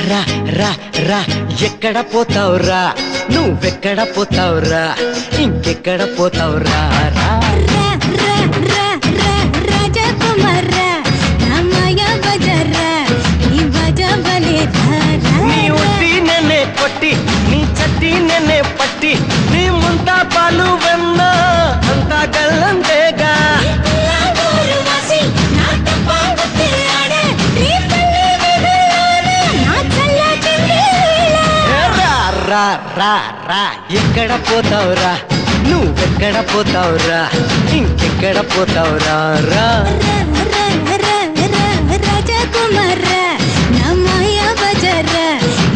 రా రా రా ఎక్కడ పోతావురా నువ్వెక్కడ పోతావురా ఇంకెక్కడ పోతావురా రా రాజకుమారా రామయ్య బజారా నీ బజబలే నీ ఉట్టి నేనే కొట్టి నీ చట్టి నేనే పట్టి నీ ముంతా పాలు వెన్న అంతా గల్లంతేగా రా రా రా ఎక్కడ పోతావురా నువ్వెక్కడ పోతావురా ఇంకెక్కడ పోతావురా రా రాజకుమారా రామయ్య బజారా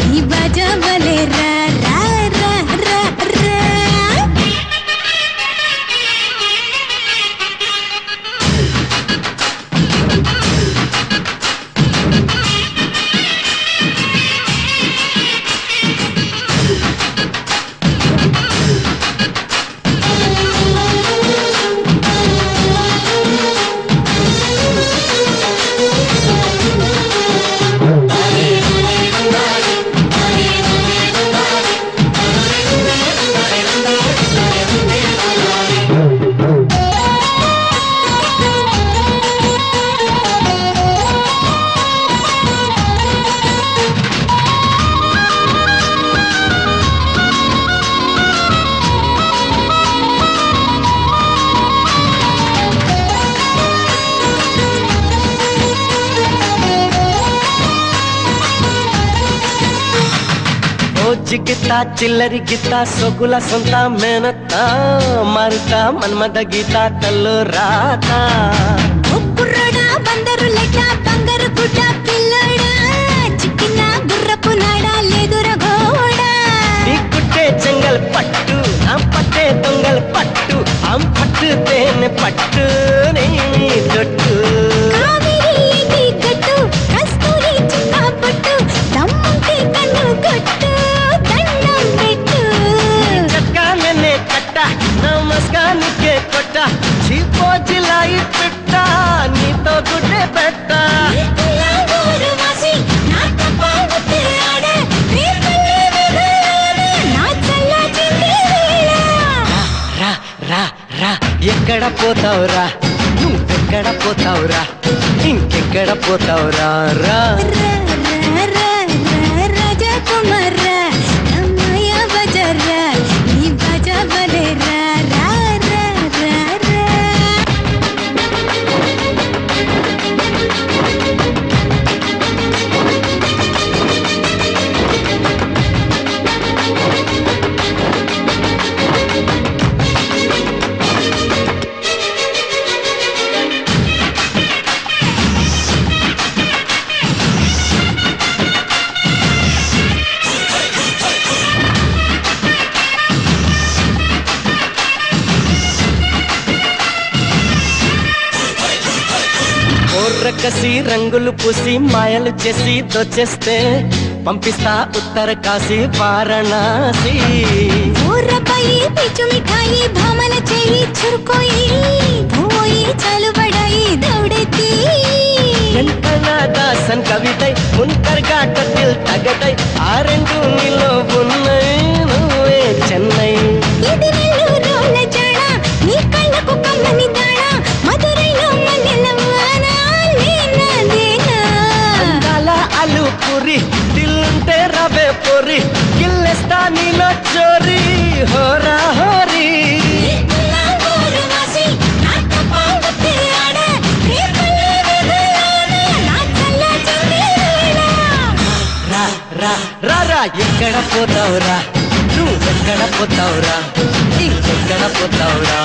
నీ బజబలే రా రా రా రా రా జిగితా చిల్లరి గీత సొగుల సొంత మేనత్త మరుత మన్మద గీత తల్లు రాత ఒక్కుర్రడా బందరు లెక్క బంగారు గుడ్డ పిల్లడా చిక్కిన గుర్రపు నాడా లేదుర గోడా నీ గుట్టే చెంగల్ పట్టు ఆం పట్టే దొంగల్ పట్టు ఆం పట్టు తేనె పట్టు నీ జొట్టు కావేరి గట్టు కస్తూరి చుక్క పట్టు దమ్ముంటే కన్ను కొట్టు దండం పెట్టు చక్కా నేనే కట్ట నమస్కానికే కొట్ట చీపో జిలాయి పెట్ట నీతో గుడ్డే పెట్ట ఎక్కడ పోతావురా నువ్వెక్కడ పోతావురా ఇంకెక్కడ పోతావురా రా రాజకుమారా రామయ్య బజారా నీ బజబలే రా రా రా రా రా కసి రంగులు పూసి మాయలు చేసి దొచ్చేస్తే పంపిస్తా ఉత్తర కాశీ వారణాసి ఊర్రపై పిచ్చు మిఠాయి భామల చేయి చురుకోయి పోయి చలుబడాయి దౌడెత్తి దాసన్ కవితై మున్కర్గా కత్తిల్ తగటై ఆ రెండు నీలో ఉన్నాయి నువ్వే చెన్నై ఇది నెల్లూరుల జాడ నీ కళ్ళకు కమ్మని దాడ మధురైలో మల్లెల వాన లేనా లేనా అందాల అలు పురి దిల్లుంటే రవే పొరి గిల్లెస్తా నీలో చోరీ హోరా హోరీ ఎక్కడ పోతావురా నువ్వెక్కడ పోతావురా ఇంకెక్కడ పోతావురా